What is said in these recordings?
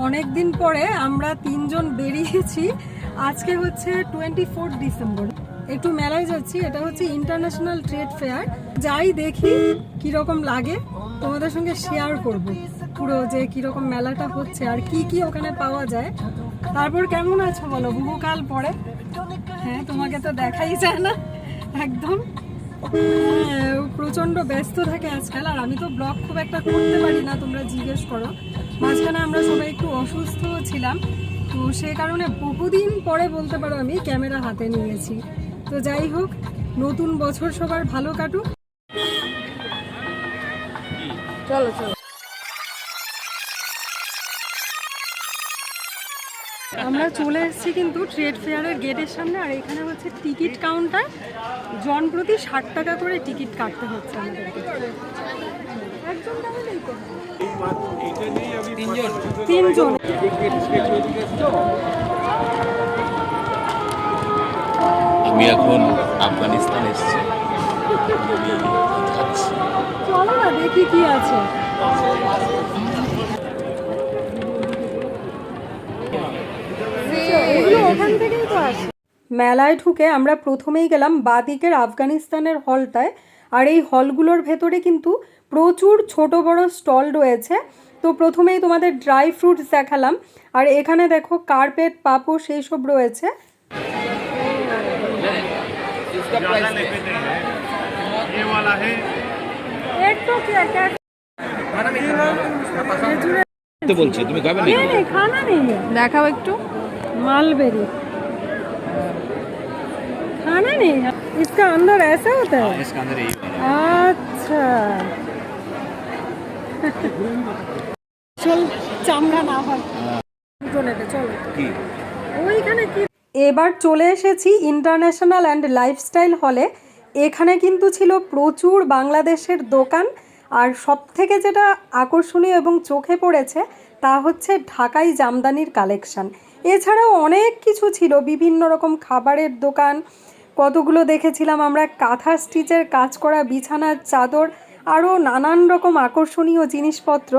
অনেক দিন পরে আমরা তিনজন বেরিয়েছি। আজকে হচ্ছে 24 ডিসেম্বর, একটু মেলায় যাচ্ছি। এটা হচ্ছে ইন্টারন্যাশনাল ট্রেড ফেয়ার। যাই দেখি কিরকম লাগে তোমাদের সঙ্গে শেয়ার করব পুরো, যে কিরকম মেলাটা হচ্ছে আর কি কি ওখানে পাওয়া যায়। তারপর কেমন আছো বলো বহুকাল পরে? হ্যাঁ, তোমাকে তো দেখাই যায় না একদম। প্রচন্ড ব্যস্ত থাকে আজকাল, আর আমি তো ব্লগ খুব একটা করতে পারি না, তোমরা জিজ্ঞেস করো। মাঝখানে আমরা সবাই একটু অসুস্থ ছিলাম, তো সে কারণে বহুদিন পরে বলতে পারো আমি ক্যামেরা হাতে নিয়েছি। তো যাই হোক, নতুন বছর সবার ভালো কাটুক। চলো চলো, আমরা চলে এসেছি কিন্তু ট্রেড ফেয়ারের গেটের সামনে। আর এখানে হচ্ছে টিকিট কাউন্টার, জন প্রতি 60 টাকা করে টিকিট কাটতে হচ্ছে আমাদেরকে। তিনজন। আমি এখন আফগানিস্তান এসেছি। চলো না দেখি কি আছে। ওখান থেকেই তো আসে। মেলায় ঢুকে আমরা প্রথমেই গেলাম বাদিকের আফগানিস্তানের হলটায়। আর এই হলগুলোর ভেতরে কিন্তু প্রচুর ছোট বড় স্টল রয়েছে। তো প্রথমেই তোমাদের ড্রাই ফ্রুটস দেখালাম, আর এখানে দেখো কার্পেট, পাপোশ এইসব রয়েছে। বলছি তুমি খাবে না? খানা নেই, দেখাও একটু। मालबेरी खाना नहीं है, इसका अंदर ऐसा होता है? इसका अंदर यही होता है। अच्छा चल চামড়া না হয় চলো। ওইখানে কি এবার চলে এসেছি ইন্টারন্যাশনাল অ্যান্ড লাইফস্টাইল হলে। এখানে কিন্তু ছিল প্রচুর বাংলাদেশের দোকান, আর সব থেকে যেটা আকর্ষণীয় এবং চোখে পড়েছে তা হচ্ছে ঢাকাই জামদানির কালেকশন। এছাড়াও অনেক কিছু ছিল, বিভিন্ন রকম খাবারের দোকান, কতগুলো দেখেছিলাম আমরা কাঁথা স্টিচের কাজ করা বিছানার চাদর, আরও নানান রকম আকর্ষণীয় জিনিসপত্র।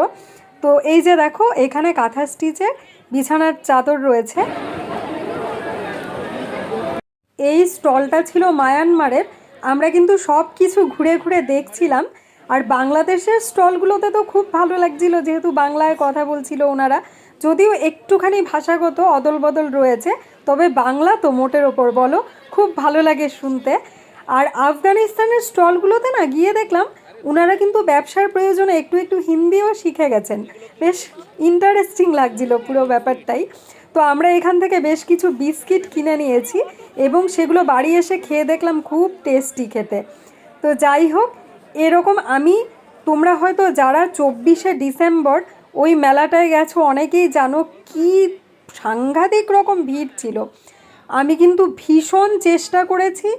তো এই যে দেখো, এখানে কাঁথা স্টিচের বিছানার চাদর রয়েছে। এই স্টলটা ছিল মায়ানমারের। আমরা কিন্তু সব কিছু ঘুরে ঘুরে দেখছিলাম। আর বাংলাদেশের স্টলগুলোতে তো খুব ভালো লাগছিল, যেহেতু বাংলায় কথা বলছিল ওনারা, যদিও একটুখানি ভাষাগত অদল বদল রয়েছে, তবে বাংলা তো মোটের ওপর বলো, খুব ভালো লাগে শুনতে। আর আফগানিস্তানের স্টলগুলোতে না গিয়ে দেখলাম ওনারা কিন্তু ব্যবসার প্রয়োজনে একটু একটু হিন্দিও শিখে গেছেন। বেশ ইন্টারেস্টিং লাগছিল পুরো ব্যাপারটাই। তো আমরা এখান থেকে বেশ কিছু বিস্কিট কিনে নিয়েছি এবং সেগুলো বাড়ি এসে খেয়ে দেখলাম খুব টেস্টি খেতে। তো যাই হোক, এরকম তোমরা হয়তো যারা 24শে ডিসেম্বর ওই মেলাটায় গেছো অনেকেই জানো কি সাংঘাতিক রকম ভিড় ছিল। আমি কিন্তু ভীষণ চেষ্টা করেছি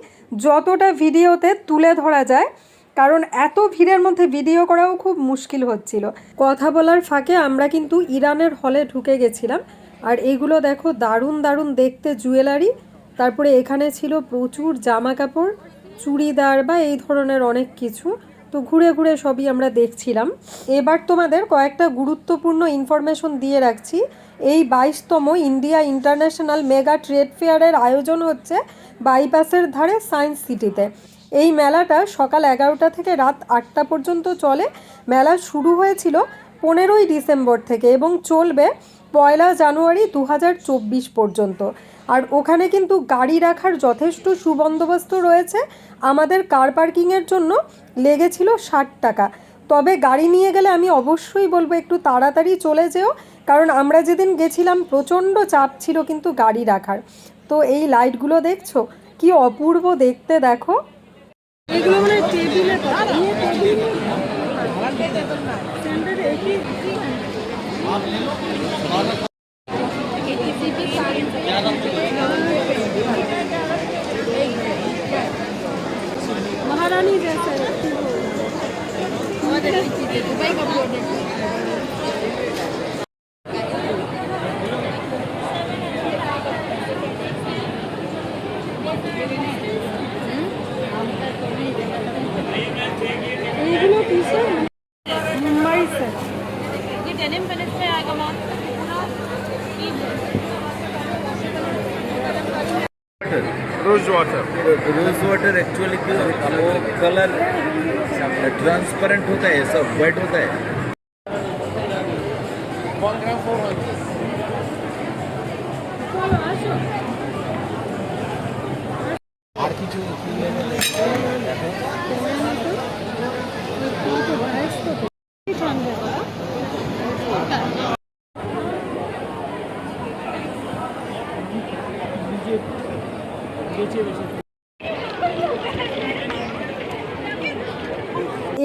যতটা ভিডিওতে তুলে ধরা যায়, কারণ এত ভিড়ের মধ্যে ভিডিও করাও খুব মুশকিল হচ্ছিল। কথা বলার ফাঁকে আমরা কিন্তু ইরানের হলে ঢুকে গেছিলাম। আর এগুলো দেখো দারুণ দারুণ দেখতে জুয়েলারি। তারপরে এখানে ছিল প্রচুর জামা কাপড়, চুড়িদার বা এই ধরনের অনেক কিছু। তো ঘুরে ঘুরে সবই আমরা দেখছিলাম। এবার তোমাদের কয়েকটা গুরুত্বপূর্ণ ইনফরমেশন দিয়ে রাখছি। এই 22তম ইন্ডিয়া ইন্টারন্যাশনাল মেগা ট্রেড ফেয়ারের আয়োজন হচ্ছে বাইপাসের ধারে সায়েন্স সিটিতে। এই মেলাটা সকাল 11টা থেকে রাত 8টা পর্যন্ত চলে। মেলা শুরু হয়েছিল 15ই ডিসেম্বর থেকে এবং চলবে 1 জানুয়ারি 2024 পর্যন্ত। আর ওখানে কিন্তু গাড়ি রাখার যথেষ্ট সুবন্দোবস্ত রয়েছে। আমাদের কার পার্কিংয়ের জন্য লেগেছিল 60 টাকা। তবে গাড়ি নিয়ে গেলে আমি অবশ্যই বলবো একটু তাড়াতাড়ি চলে যেও, কারণ আমরা যেদিন গেছিলাম প্রচণ্ড চাপ ছিল কিন্তু গাড়ি রাখার। তো এই লাইটগুলো দেখছো কি অপূর্ব দেখতে, দেখো। এগুলো মানে টেবিলে महारानी जैसा दुबई का मुंबई से ये डेनिम पे आएगा। Rose water. Rose water actually क्यों वो कलर ट्रांसपेरेंट होता है, सब वाइट होता है। আর কিছু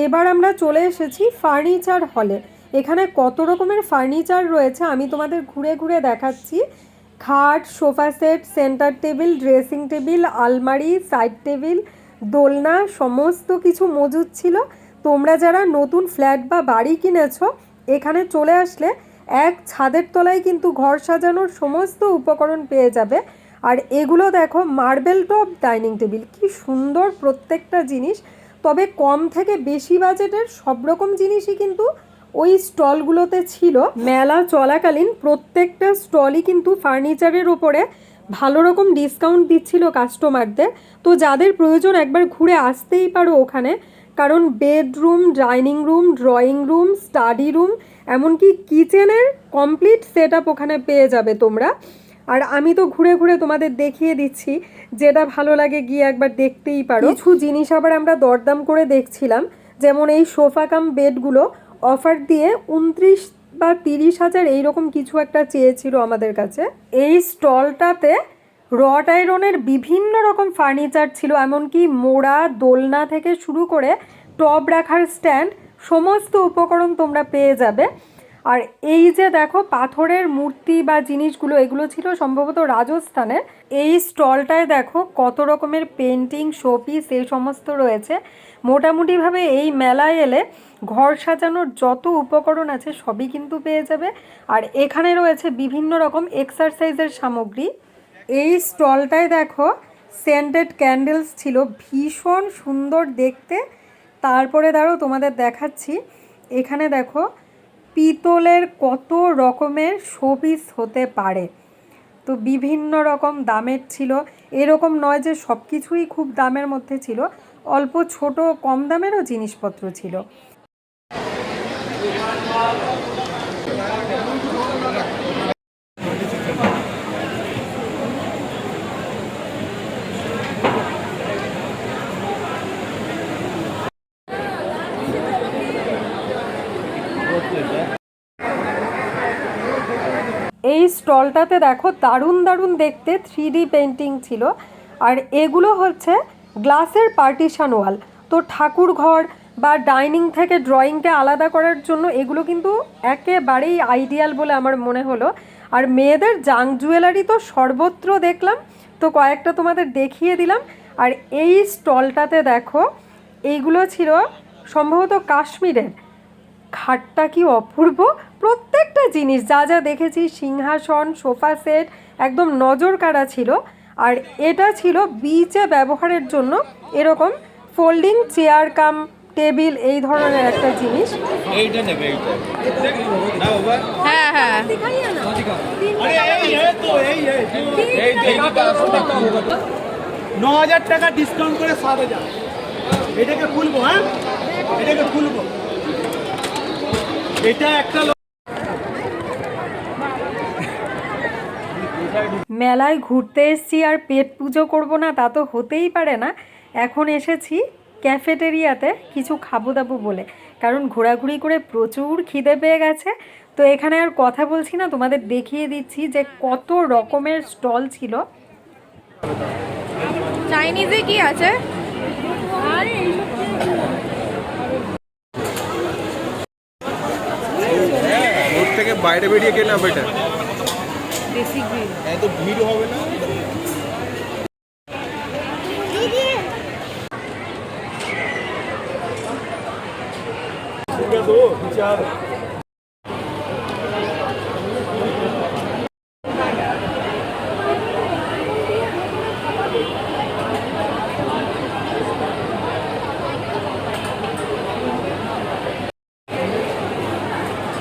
এবার আমরা চলে এসেছি ফার্নিচার হলে। এখানে কত রকমের ফার্নিচার রয়েছে আমি তোমাদের ঘুরে ঘুরে দেখাচ্ছি। খাট, sofa set, centre table, dressing table, আলমারি, সাইড টেবিল, দোলনা সমস্ত কিছু মজুদ ছিল। তোমরা যারা নতুন ফ্ল্যাট বা বাড়ি কিনেছো এখানে চলে আসলে এক ছাদের তলায় কিন্তু ঘর সাজানোর সমস্ত উপকরণ পেয়ে যাবে। আর এগুলো দেখো মার্বেল টপ ডাইনিং টেবিল, কি সুন্দর প্রত্যেকটা জিনিস। তবে কম থেকে বেশি বাজেটের সব রকম জিনিসই কিন্তু ওই স্টলগুলোতে ছিল। মেলা চলাকালীন প্রত্যেকটা স্টলই কিন্তু ফার্নিচারের ওপরে ভালো রকম ডিসকাউন্ট দিচ্ছিল কাস্টমারদের। তো যাদের প্রয়োজন একবার ঘুরে আসতেই পারো ওখানে, কারণ bedroom, dining room, drawing room, study room, এমনকি কিচেনের কমপ্লিট সেট আপ ওখানে পেয়ে যাবে তোমরা। আর আমি তো ঘুরে ঘুরে তোমাদের দেখিয়ে দিচ্ছি, যেটা ভালো লাগে গিয়ে একবার দেখতেই পারো। কিছু জিনিস আবার আমরা দরদাম করে দেখছিলাম, যেমন এই সোফা কাম বেডগুলো অফার দিয়ে 29 বা 30 হাজার এইরকম কিছু একটা চেয়েছিল আমাদের কাছে। এই স্টলটাতে রড আয়রনের বিভিন্ন রকম ফার্নিচার ছিল, এমনকি মোড়া, দোলনা থেকে শুরু করে টব রাখার স্ট্যান্ড, সমস্ত উপকরণ তোমরা পেয়ে যাবে। আর এই যে দেখো পাথরের মূর্তি বা জিনিসগুলো, এগুলো ছিল সম্ভবত রাজস্থানের। এই স্টলটায় দেখো কত রকমের পেন্টিং, শোপিস এই সমস্ত রয়েছে। মোটামুটিভাবে এই মেলায় এলে ঘর সাজানোর যত উপকরণ আছে সবই কিন্তু পেয়ে যাবে। আর এখানে রয়েছে বিভিন্ন রকম এক্সারসাইজের সামগ্রী। এই স্টলটায় দেখো সেন্টেড ক্যান্ডেলস ছিল, ভীষণ সুন্দর দেখতে। তারপরে দাঁড়ো তোমাদের দেখাচ্ছি, এখানে দেখো পিতলের কত রকমের শোপিস হতে পারে। তো বিভিন্ন রকম দামের ছিল, এরকম নয় যে সব কিছুই খুব দামের মধ্যে ছিল, অল্প ছোট কম দামেরও জিনিসপত্র ছিল। এই স্টলটাতে দেখো দারুণ দারুণ দেখতে 3D পেন্টিং ছিল। আর এগুলো হচ্ছে গ্লাসের পার্টিশন ওয়াল। তো ঠাকুর ঘর বা ডাইনিং থেকে ড্রয়িংকে আলাদা করার জন্য এগুলো কিন্তু একেবারেই আইডিয়াল বলে আমার মনে হলো। আর মেয়েদের জাঙ্ক জুয়েলারি তো সর্বত্র দেখলাম, তো কয়েকটা তোমাদের দেখিয়ে দিলাম। আর এই স্টলটাতে দেখো এইগুলো ছিল সম্ভবত কাশ্মীরের। খাটটা কি অপূর্ব, প্রত্যেকটা জিনিস যা যা দেখেছি, সিংহাসন, সোফা সেট একদম নজর কাড়া ছিল। আর এটা ছিল বিচে ব্যবহারের জন্য এরকম ফোল্ডিং চেয়ার কাম টেবিল, এই ধরনের একটা জিনিস। এইটা নেবে, এইটা না বাবা। হ্যাঁ হ্যাঁ এই এইটা আসলে 9,000 টাকা ডিসকাউন্ট করে 7,000। এটাকে খুলবো, হ্যাঁ এটাকে খুলবো। এটা একটা মেলায় ঘুরতে এসেছি আর পেট পুজো করব না তা তো হতেই পারে না। এখন এসেছি ক্যাফেটেরিয়াতে কিছু খাবো দাবো বলে, কারণ ঘোরাঘুরি করে প্রচুর খিদে পেয়ে গেছে। তো এখানে আর কথা বলছি না, তোমাদের দেখিয়ে দিচ্ছি যে কত রকমের স্টল ছিল। চাইনিজে কি আছে? ওর থেকে বাইরে বেরিয়ে কেনা বেটার। দেশি গ্রিল। এত ভিড় হবে না। দো বিচার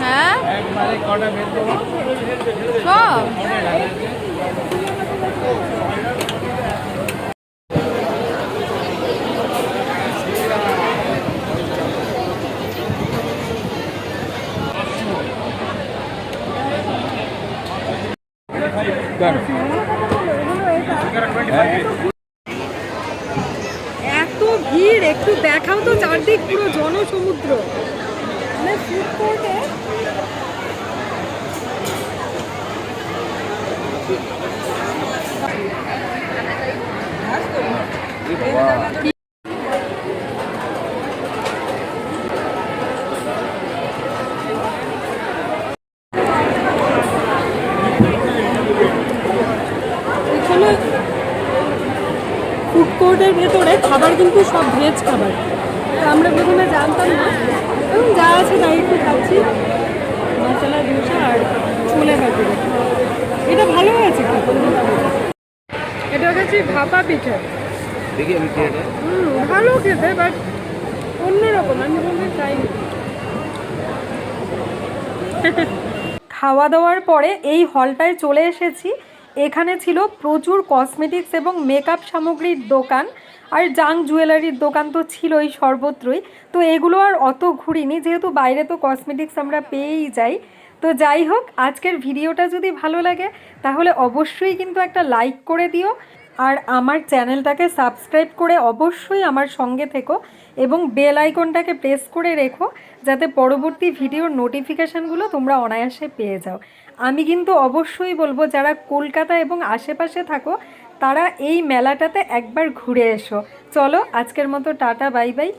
হ্যাঁ একবারে কটা বের দেবো সব চারদিক পুরো জনসমুদ্র, মানে ফুড কোর্টে এখানে ফুড কোর্টের ভেতরে খাবার কিন্তু সব ভেজ খাবার। তো আমরা প্রথমে জানতাম না, এবং যা আছে তাই একটু খাচ্ছি, মশলা ধোসা আর ছোলে ভাটুরে। এটা ভালো হয়েছে খেতে। এটা হচ্ছে ভাপা পিঠে। देखिए अभी क्या है ভালো খেতে, বাট অন্যরকম, আমি বলতে চাই। খাওয়া দাওয়ার পরে এই হলটায় চলে এসেছি। এখানে ছিল প্রচুর কসমেটিক্স এবং মেকআপ সামগ্রীর দোকান, আর জাং জুয়েলারির দোকান তো ছিলই সর্বত্রই। তো এগুলো আর অত ঘুরিনি, যেহেতু বাইরে তো কসমেটিক্স আমরা পেয়েই যাই। তো যাই হোক, আজকের ভিডিওটা যদি ভালো লাগে তাহলে অবশ্যই কিন্তু একটা লাইক করে দিও, আর আমার চ্যানেলটাকে সাবস্ক্রাইব করে অবশ্যই আমার সঙ্গে থেকো, এবং বেল আইকনটাকে প্রেস করে রেখো, যাতে পরবর্তী ভিডিওর নোটিফিকেশানগুলো তোমরা অনায়াসে পেয়ে যাও। আমি কিন্তু অবশ্যই বলবো, যারা কলকাতা এবং আশেপাশে থাকো তারা এই মেলাটাতে একবার ঘুরে এসো। চলো, আজকের মতো টাটা, বাই বাই।